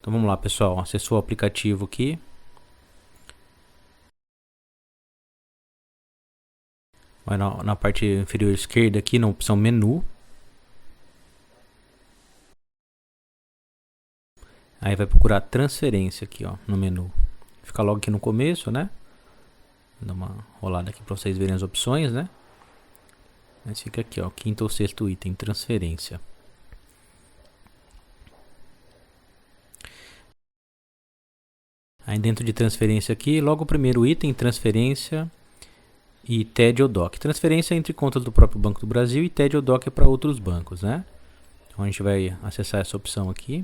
Então vamos lá, pessoal. Acessou o aplicativo aqui. Vai na parte inferior esquerda aqui, na opção menu. Aí vai procurar transferência aqui, ó, no menu. Fica logo aqui no começo, né? Vou dar uma rolada aqui para vocês verem as opções, né? Mas fica aqui, ó, quinto ou sexto item, transferência. Aí dentro de transferência aqui, logo o primeiro item, transferência e TED ou DOC. Transferência entre contas do próprio Banco do Brasil e TED ou DOC é para outros bancos, né? Então a gente vai acessar essa opção aqui.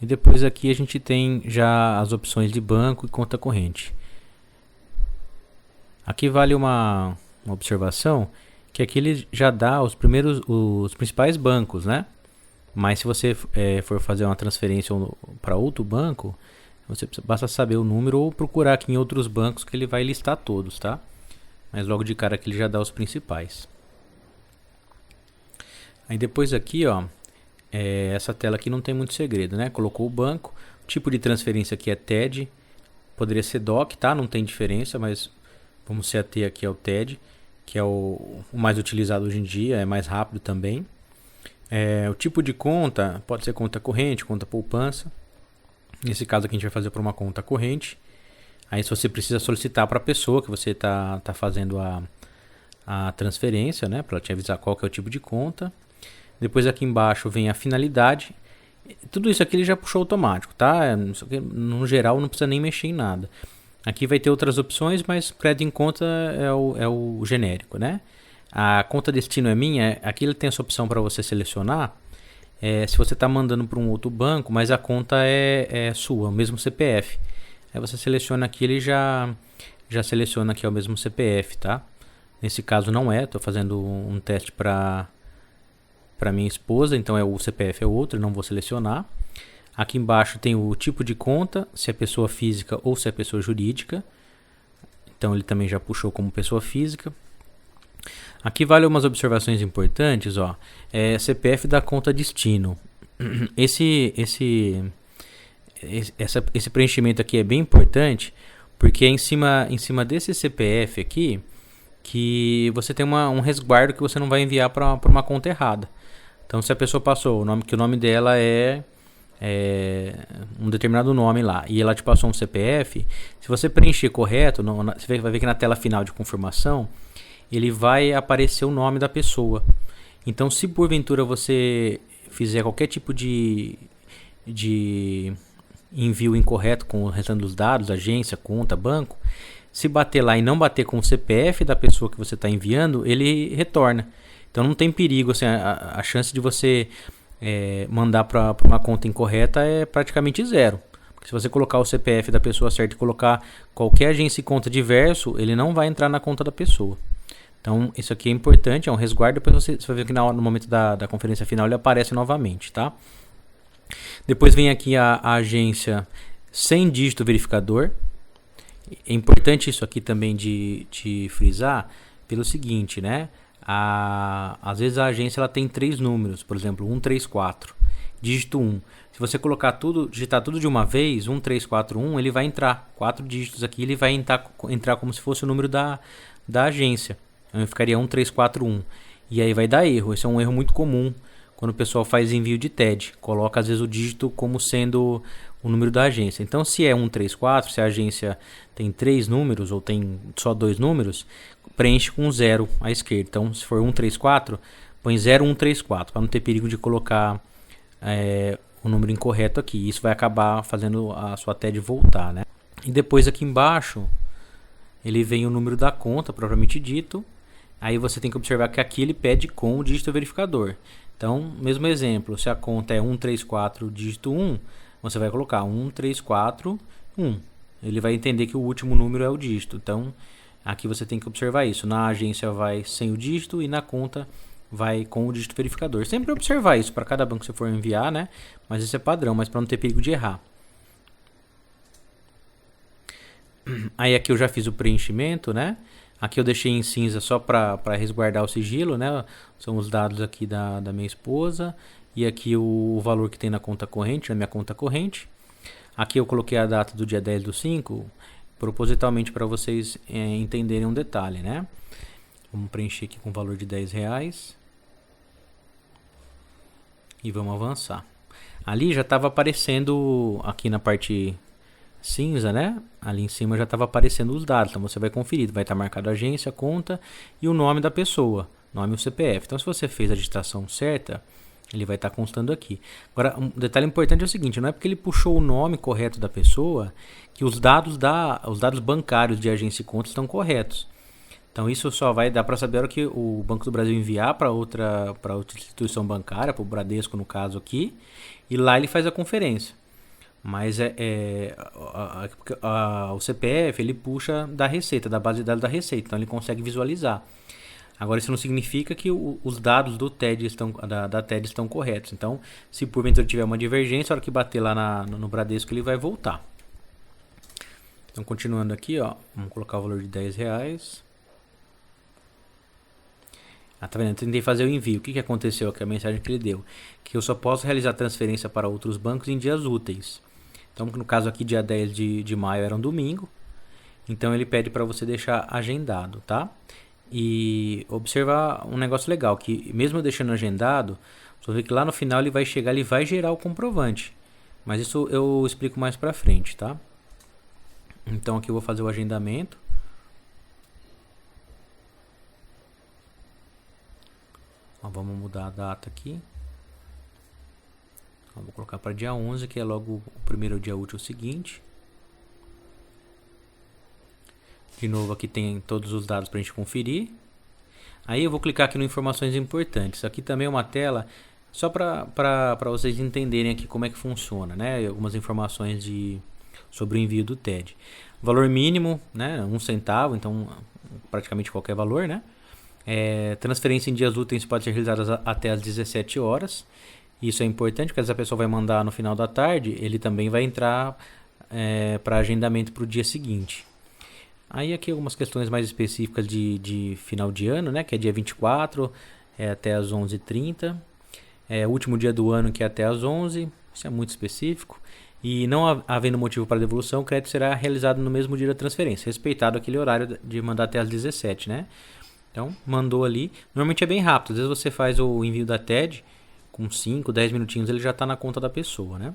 E depois aqui a gente tem já as opções de banco e conta corrente. Aqui vale uma observação, que aqui ele já dá os principais bancos, né? Mas se você for fazer uma transferência para outro banco, basta saber o número ou procurar aqui em outros bancos que ele vai listar todos, tá? Mas logo de cara aqui ele já dá os principais. Aí depois aqui, ó, essa tela aqui não tem muito segredo, né? Colocou o banco, o tipo de transferência aqui é TED, poderia ser DOC, tá? Não tem diferença, mas vamos se ater aqui ao TED, que é o mais utilizado hoje em dia, é mais rápido também. O tipo de conta pode ser conta corrente, conta poupança. Nesse caso aqui a gente vai fazer para uma conta corrente. Aí se você precisa solicitar para a pessoa que você tá fazendo a transferência, né, para ela te avisar qual que é o tipo de conta. Depois aqui embaixo vem a finalidade. Tudo isso aqui ele já puxou automático, tá? No geral não precisa nem mexer em nada. Aqui vai ter outras opções, mas crédito em conta é o genérico, né? A conta destino é minha, aqui ele tem essa opção para você selecionar. Se você está mandando para um outro banco, mas a conta é sua, o mesmo CPF. Aí você seleciona aqui, ele já seleciona aqui o mesmo CPF, tá? Nesse caso não estou fazendo um teste para minha esposa, então o CPF é outro, não vou selecionar. Aqui embaixo tem o tipo de conta, se é pessoa física ou se é pessoa jurídica. Então ele também já puxou como pessoa física. Aqui vale umas observações importantes, ó. CPF da conta destino. Esse preenchimento aqui é bem importante, porque é em cima desse CPF aqui que você tem um resguardo que você não vai enviar para uma conta errada. Então se a pessoa passou que o nome dela é um determinado nome lá e ela te passou um CPF, se você preencher correto, você vai ver que na tela final de confirmação ele vai aparecer o nome da pessoa. Então se porventura você fizer qualquer tipo de envio incorreto com o restante dos dados, agência, conta, banco, se bater lá e não bater com o CPF da pessoa que você está enviando, ele retorna. Então não tem perigo, assim, a chance de você mandar para uma conta incorreta é praticamente zero. Porque se você colocar o CPF da pessoa certa e colocar qualquer agência e conta diverso, ele não vai entrar na conta da pessoa. Então isso aqui é importante, é um resguardo. Depois você vai ver que no momento da conferência final ele aparece novamente, tá? Depois vem aqui a agência sem dígito verificador. É importante isso aqui também de frisar pelo seguinte, né? Às vezes a agência ela tem 3 números, por exemplo, 134, dígito 1. Se você digitar tudo de uma vez, 1341, ele vai entrar 4 dígitos aqui, ele vai entrar como se fosse o número da agência. Então ficaria 1341. E aí vai dar erro. Esse é um erro muito comum quando o pessoal faz envio de TED. Coloca às vezes o dígito como sendo o número da agência. Então se é 134, se a agência tem 3 números ou tem só 2 números, preenche com 0 à esquerda. Então se for 134, põe 0134 para não ter perigo de colocar o número incorreto aqui. Isso vai acabar fazendo a sua TED voltar, né? E depois aqui embaixo ele vem o número da conta propriamente dito. Aí você tem que observar que aqui ele pede com o dígito verificador. Então, mesmo exemplo, se a conta é 134 dígito 1, você vai colocar 1341. Ele vai entender que o último número é o dígito. Então, aqui você tem que observar isso. Na agência vai sem o dígito e na conta vai com o dígito verificador. Sempre observar isso para cada banco que você for enviar, né? Mas isso é padrão, mas para não ter perigo de errar. Aí aqui eu já fiz o preenchimento, né? Aqui eu deixei em cinza só para resguardar o sigilo, né? São os dados aqui da minha esposa. e aqui o valor que tem na conta corrente, na minha conta corrente. Aqui eu coloquei a data do dia 10/5, propositalmente para vocês entenderem um detalhe, né? Vamos preencher aqui com o valor de R$10 e vamos avançar. Ali já estava aparecendo, aqui na parte cinza, né? Ali em cima já estava aparecendo os dados, então você vai conferir, vai estar marcado a agência, conta e o nome da pessoa, nome e o CPF. Então se você fez a digitação certa, ele vai estar constando aqui. Agora, um detalhe importante é o seguinte, não é porque ele puxou o nome correto da pessoa que os dados bancários de agência e conta estão corretos. Então isso só vai dar para saber a hora que o Banco do Brasil enviar para outra instituição bancária, para o Bradesco no caso aqui, e lá ele faz a conferência. Mas o CPF ele puxa da Receita, da base de dados da Receita, então ele consegue visualizar. Agora isso não significa que os dados do TED da TED estão corretos. Então, se porventura tiver uma divergência, a hora que bater lá no Bradesco ele vai voltar. Então, continuando aqui, ó, vamos colocar o valor de R$10. Tá vendo? Eu tentei fazer o envio. O que aconteceu aqui? A mensagem que ele deu. Que eu só posso realizar transferência para outros bancos em dias úteis. Então, no caso aqui, dia 10 de maio era um domingo. Então, ele pede para você deixar agendado, tá? E observar um negócio legal, que mesmo eu deixando agendado, você vê que lá no final ele vai chegar, ele vai gerar o comprovante. Mas isso eu explico mais pra frente, tá? Então aqui eu vou fazer o agendamento. Vamos mudar a data aqui. Vou colocar para dia 11, que é logo o primeiro dia útil seguinte. De novo aqui tem todos os dados para a gente conferir. Aí eu vou clicar aqui no informações importantes. Aqui também é uma tela só para vocês entenderem aqui como é que funciona, né? Algumas informações sobre o envio do TED. Valor mínimo, né? 1 centavo, então praticamente qualquer valor, né? Transferência em dias úteis pode ser realizada até às 17 horas. Isso é importante porque se a pessoa vai mandar no final da tarde, ele também vai entrar para agendamento para o dia seguinte. Aí aqui algumas questões mais específicas de final de ano, né? Que é dia 24, até às 11h30. O último dia do ano, que é até às 11h. Isso é muito específico. E não havendo motivo para devolução, o crédito será realizado no mesmo dia da transferência, respeitado aquele horário de mandar até às 17h, né? Então, mandou ali. Normalmente é bem rápido. Às vezes você faz o envio da TED, com 5, 10 minutinhos ele já está na conta da pessoa, né?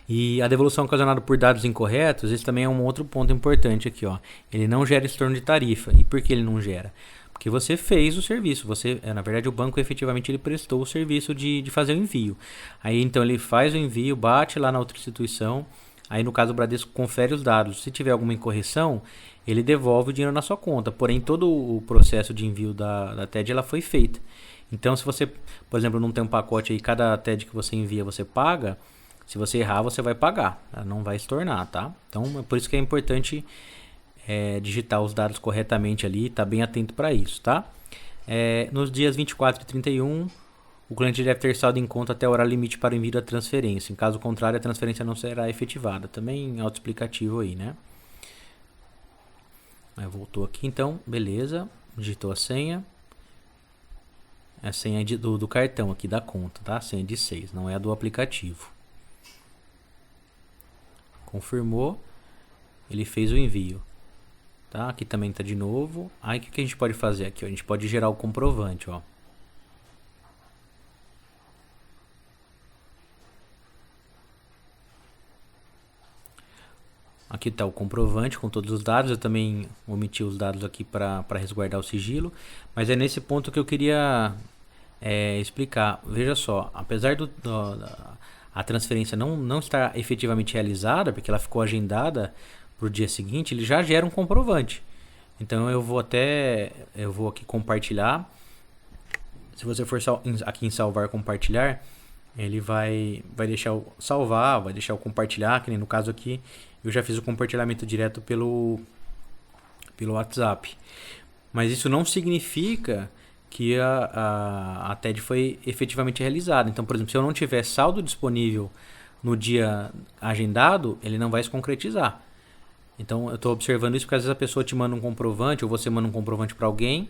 E a devolução ocasionada por dados incorretos, esse também é um outro ponto importante aqui, ó. Ele não gera estorno de tarifa. E por que ele não gera? Porque você fez o serviço. Na verdade, o banco efetivamente ele prestou o serviço de fazer o envio. Aí então ele faz o envio, bate lá na outra instituição. Aí no caso o Bradesco confere os dados. Se tiver alguma incorreção, ele devolve o dinheiro na sua conta. Porém, todo o processo de envio da TED ela foi feita. Então, se você, por exemplo, não tem um pacote aí, cada TED que você envia você paga. Se você errar, você vai pagar, ela não vai estornar, tá? Então, é por isso que é importante digitar os dados corretamente ali, tá bem atento para isso, tá? Nos dias 24 e 31, o cliente deve ter saldo em conta até a hora limite para o envio da transferência. Em caso contrário, a transferência não será efetivada. Também autoexplicativo aí, né? Voltou aqui, então, beleza. Digitou a senha. É a senha do cartão aqui da conta, tá? A senha de 6, não é a do aplicativo. Confirmou, ele fez o envio, tá? Aqui também tá de novo. Aí o que a gente pode fazer aqui? A gente pode gerar o comprovante, ó. Aqui está o comprovante com todos os dados. Eu também omiti os dados aqui para resguardar o sigilo, mas é nesse ponto que eu queria explicar. Veja só, apesar a transferência não estar efetivamente realizada, porque ela ficou agendada para o dia seguinte, ele já gera um comprovante. Então eu vou aqui compartilhar. Se você for aqui em salvar compartilhar, ele vai deixar salvar, vai deixar o compartilhar, que nem no caso aqui eu já fiz o compartilhamento direto pelo WhatsApp. Mas isso não significa que a TED foi efetivamente realizada. Então, por exemplo, se eu não tiver saldo disponível no dia agendado, ele não vai se concretizar. Então, eu estou observando isso porque às vezes a pessoa te manda um comprovante ou você manda um comprovante para alguém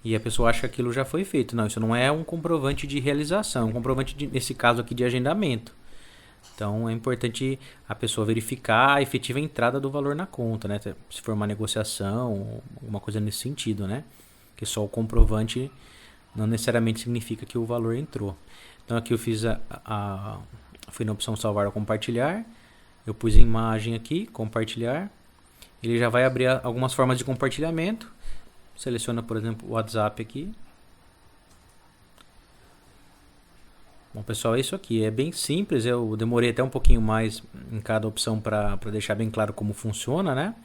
E a pessoa acha que aquilo já foi feito. Não, isso não é um comprovante de realização, é um comprovante, nesse caso aqui, de agendamento. Então é importante a pessoa verificar a efetiva entrada do valor na conta, né? Se for uma negociação, alguma coisa nesse sentido, né? Que só o comprovante não necessariamente significa que o valor entrou. Então aqui eu fiz fui na opção salvar ou compartilhar. Eu pus a imagem aqui, compartilhar. Ele já vai abrir algumas formas de compartilhamento. Seleciona, por exemplo, o WhatsApp aqui. Bom, pessoal, é isso aqui. É bem simples. Eu demorei até um pouquinho mais em cada opção para deixar bem claro como funciona, né?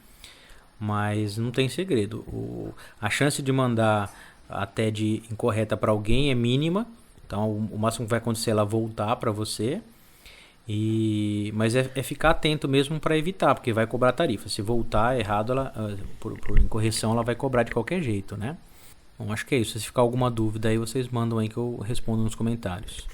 Mas não tem segredo. A chance de mandar a TED incorreta para alguém é mínima. Então, o máximo que vai acontecer é ela voltar para você. Mas é ficar atento mesmo para evitar, porque vai cobrar tarifa. Se voltar errado, por incorreção, ela vai cobrar de qualquer jeito, né? Bom, acho que é isso. Se ficar alguma dúvida aí, vocês mandam aí que eu respondo nos comentários.